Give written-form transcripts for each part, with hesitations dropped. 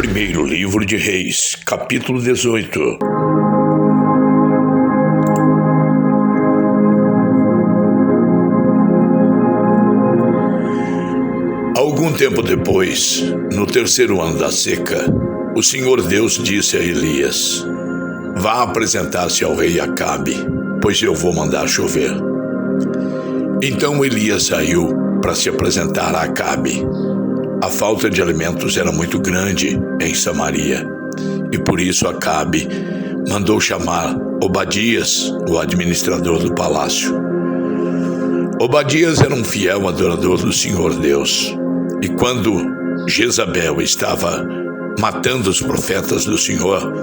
Primeiro livro de Reis, capítulo 18. Algum tempo depois, no terceiro ano da seca, o Senhor Deus disse a Elias: vá apresentar-se ao rei Acabe, pois eu vou mandar chover. Então Elias saiu para se apresentar a Acabe. A falta de alimentos era muito grande em Samaria, e por isso Acabe mandou chamar Obadias, o administrador do palácio. Obadias era um fiel adorador do Senhor Deus, e quando Jezabel estava matando os profetas do Senhor,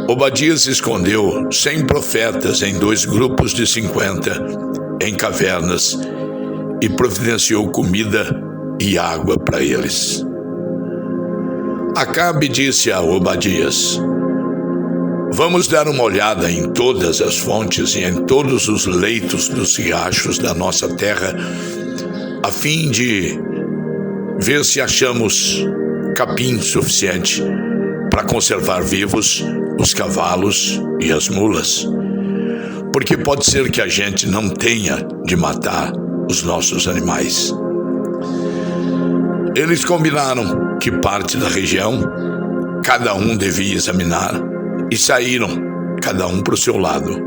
Obadias escondeu 100 profetas em 2 grupos de 50 em cavernas e providenciou comida e água para eles. Acabe disse a Obadias: vamos dar uma olhada em todas as fontes e em todos os leitos dos riachos da nossa terra, a fim de ver se achamos capim suficiente para conservar vivos os cavalos e as mulas, porque pode ser que a gente não tenha de matar os nossos animais. Eles combinaram que parte da região cada um devia examinar e saíram, cada um para o seu lado.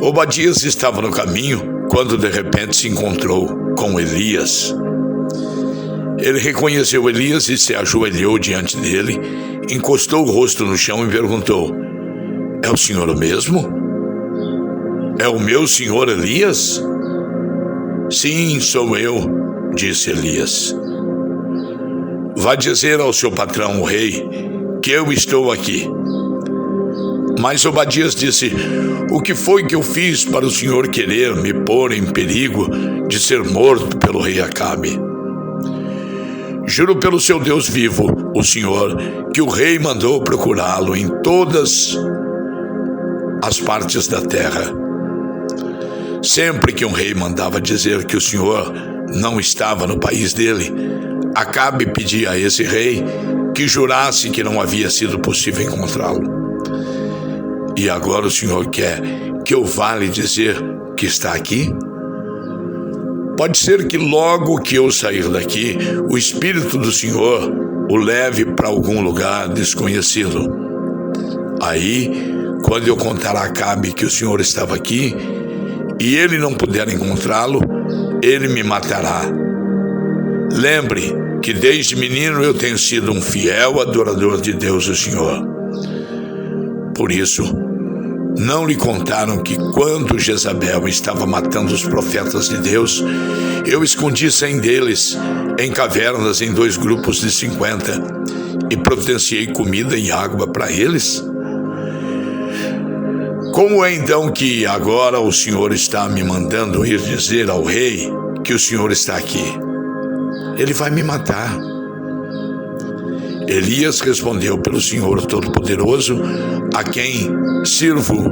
Obadias estava no caminho quando de repente se encontrou com Elias. Ele reconheceu Elias e se ajoelhou diante dele, encostou o rosto no chão e perguntou: é o senhor o mesmo? É o meu senhor Elias? Sim, sou eu, disse Elias. Vá dizer ao seu patrão, o rei, que eu estou aqui. Mas Obadias disse: o que foi que eu fiz para o senhor querer me pôr em perigo de ser morto pelo rei Acabe? Juro pelo seu Deus vivo, o senhor, que o rei mandou procurá-lo em todas as partes da terra. Sempre que um rei mandava dizer que o senhor não estava no país dele, Acabe pedia a esse rei que jurasse que não havia sido possível encontrá-lo. E agora o senhor quer que eu vá lhe dizer que está aqui? Pode ser que logo que eu sair daqui, o Espírito do Senhor o leve para algum lugar desconhecido. Aí, quando eu contar a Acabe que o senhor estava aqui, e ele não puder encontrá-lo, ele me matará. Lembre que desde menino eu tenho sido um fiel adorador de Deus, o Senhor. Por isso, não lhe contaram que quando Jezabel estava matando os profetas de Deus, eu escondi 100 deles em cavernas em 2 grupos de 50 e providenciei comida e água para eles? Como é então que agora o Senhor está me mandando ir dizer ao rei que o Senhor está aqui? Ele vai me matar. Elias respondeu: pelo Senhor Todo-Poderoso, a quem sirvo,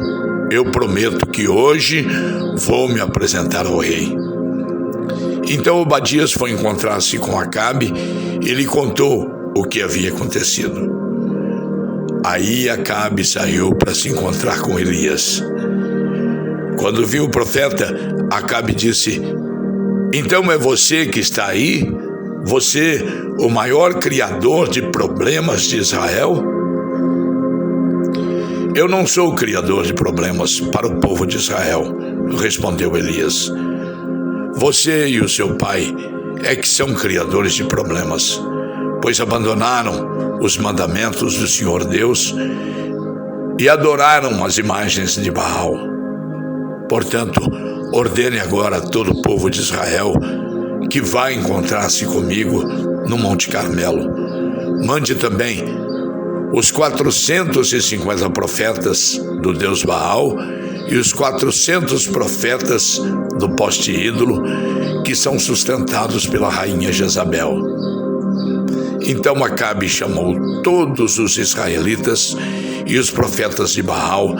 eu prometo que hoje vou me apresentar ao rei. Então Obadias foi encontrar-se com Acabe e lhe contou o que havia acontecido. Aí Acabe saiu para se encontrar com Elias. Quando viu o profeta, Acabe disse: então é você que está aí? Você, o maior criador de problemas de Israel? Eu não sou o criador de problemas para o povo de Israel, respondeu Elias. Você e o seu pai é que são criadores de problemas, pois abandonaram os mandamentos do Senhor Deus e adoraram as imagens de Baal. Portanto, ordene agora a todo o povo de Israel que vá encontrar-se comigo no Monte Carmelo. Mande também os 450 profetas do Deus Baal e os 400 profetas do poste ídolo que são sustentados pela rainha Jezabel. Então Acabe chamou todos os israelitas e os profetas de Baal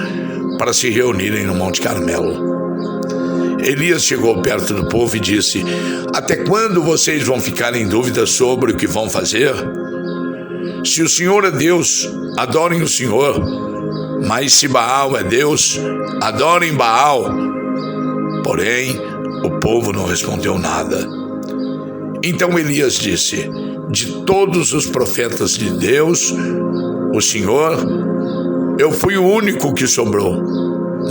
para se reunirem no Monte Carmelo. Elias chegou perto do povo e disse: até quando vocês vão ficar em dúvida sobre o que vão fazer? Se o Senhor é Deus, adorem o Senhor. Mas se Baal é Deus, adorem Baal. Porém, o povo não respondeu nada. Então Elias disse: de todos os profetas de Deus, o Senhor, eu fui o único que sobrou.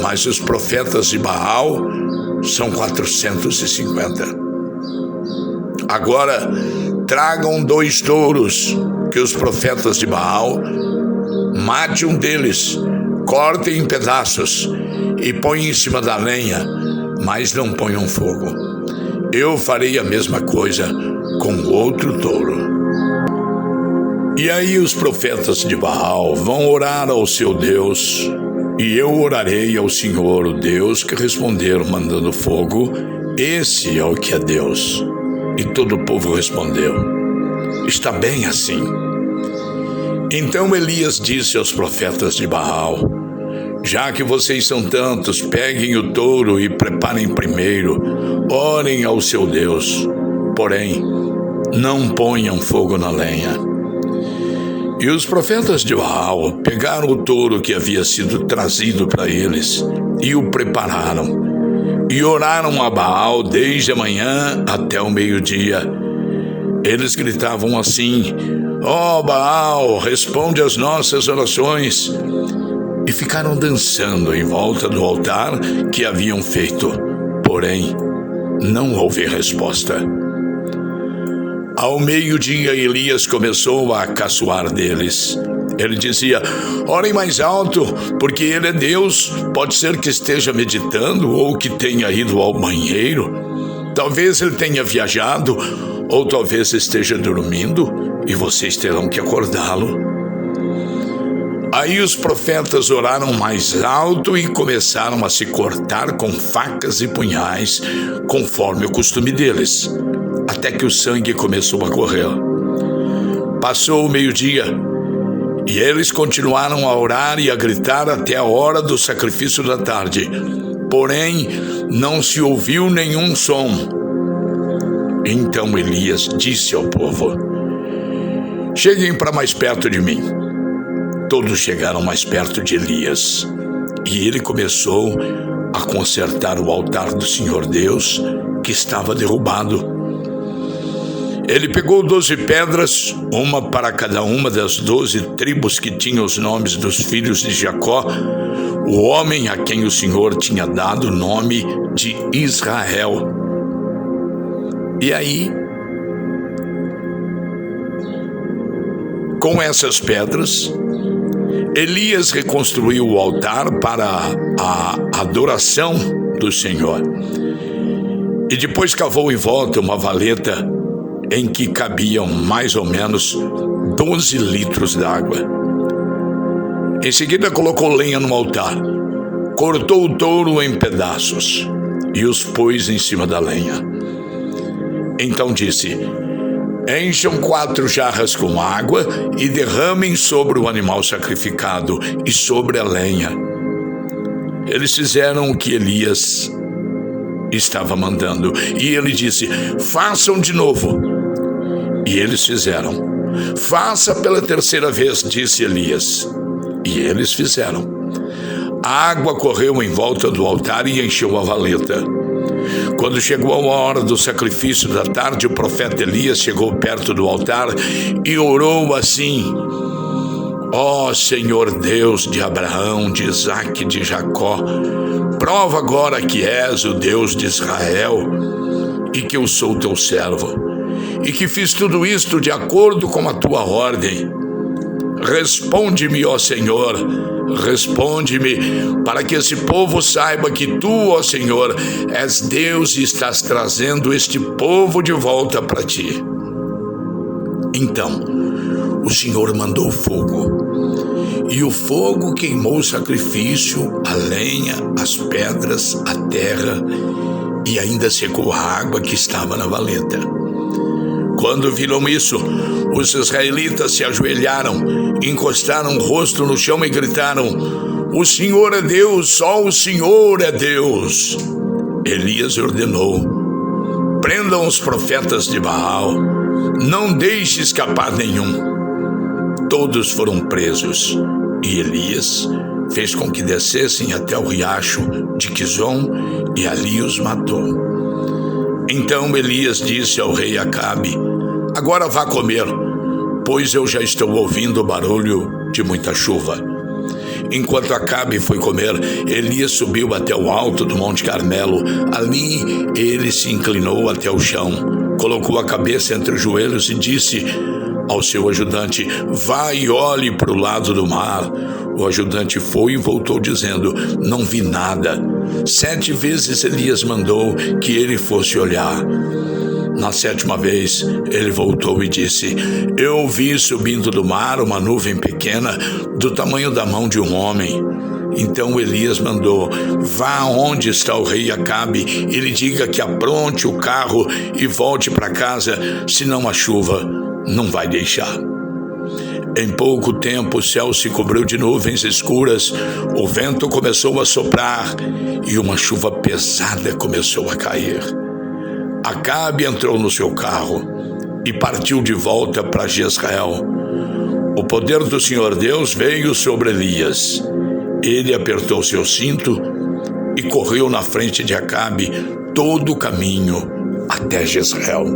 Mas os profetas de Baal são 450. Agora, tragam 2 touros que os profetas de Baal, mate um deles, cortem em pedaços e põem em cima da lenha, mas não ponham fogo. Eu farei a mesma coisa com outro touro. E aí os profetas de Baal vão orar ao seu Deus, e eu orarei ao Senhor, o Deus, que responderam mandando fogo. Esse é o que é Deus. E todo o povo respondeu: está bem assim. Então Elias disse aos profetas de Baal: já que vocês são tantos, peguem o touro e preparem primeiro, orem ao seu Deus, porém não ponham fogo na lenha. E os profetas de Baal pegaram o touro que havia sido trazido para eles e o prepararam, e oraram a Baal desde a manhã até o meio-dia. Eles gritavam assim: ó Baal, responde às nossas orações. E ficaram dançando em volta do altar que haviam feito, porém não houve resposta. Ao meio-dia, Elias começou a caçoar deles. Ele dizia: orem mais alto, porque ele é Deus. Pode ser que esteja meditando ou que tenha ido ao banheiro. Talvez ele tenha viajado, ou talvez esteja dormindo, e vocês terão que acordá-lo. Aí os profetas oraram mais alto e começaram a se cortar com facas e punhais, conforme o costume deles, até que o sangue começou a correr. Passou o meio-dia, e eles continuaram a orar e a gritar até a hora do sacrifício da tarde. Porém, não se ouviu nenhum som. Então Elias disse ao povo: cheguem para mais perto de mim. Todos chegaram mais perto de Elias, e ele começou a consertar o altar do Senhor Deus, que estava derrubado. Ele pegou 12 pedras, uma para cada uma das 12 tribos que tinham os nomes dos filhos de Jacó, o homem a quem o Senhor tinha dado o nome de Israel. E aí, com essas pedras, Elias reconstruiu o altar para a adoração do Senhor. E depois cavou em volta uma valeta em que cabiam mais ou menos 12 litros d'água. Em seguida colocou lenha no altar, cortou o touro em pedaços e os pôs em cima da lenha. Então disse: encham 4 jarras com água e derramem sobre o animal sacrificado e sobre a lenha. Eles fizeram o que Elias estava mandando, e ele disse: façam de novo. E eles fizeram. Faça pela 3ª vez, disse Elias. E eles fizeram. A água correu em volta do altar e encheu a valeta. Quando chegou a hora do sacrifício da tarde, o profeta Elias chegou perto do altar e orou assim: ó Senhor Deus de Abraão, de Isaque e de Jacó, prova agora que és o Deus de Israel e que eu sou teu servo, e que fiz tudo isto de acordo com a tua ordem. Responde-me, ó Senhor, responde-me, para que esse povo saiba que tu, ó Senhor, és Deus e estás trazendo este povo de volta para ti. Então, o Senhor mandou fogo, e o fogo queimou o sacrifício, a lenha, as pedras, a terra, e ainda secou a água que estava na valeta. Quando viram isso, os israelitas se ajoelharam, encostaram o rosto no chão e gritaram: o Senhor é Deus, só o Senhor é Deus. Elias ordenou: prendam os profetas de Baal, não deixe escapar nenhum. todos foram presos, e Elias fez com que descessem até o riacho de Quizon e ali os matou. Então Elias disse ao rei Acabe: agora vá comer, pois eu já estou ouvindo o barulho de muita chuva. Enquanto Acabe foi comer, Elias subiu até o alto do Monte Carmelo. Ali ele se inclinou até o chão, colocou a cabeça entre os joelhos e disse ao seu ajudante: vá e olhe para o lado do mar. O ajudante foi e voltou dizendo: não vi nada. 7 vezes Elias mandou que ele fosse olhar. Na 7ª vez, ele voltou e disse: eu vi subindo do mar uma nuvem pequena, do tamanho da mão de um homem. Então Elias mandou: vá onde está o rei Acabe e lhe diga que apronte o carro e volte para casa, senão a chuva não vai deixar. Em pouco tempo o céu se cobriu de nuvens escuras, o vento começou a soprar e uma chuva pesada começou a cair. Acabe entrou no seu carro e partiu de volta para Jezreel. O poder do Senhor Deus veio sobre Elias. Ele apertou seu cinto e correu na frente de Acabe todo o caminho até Jezreel.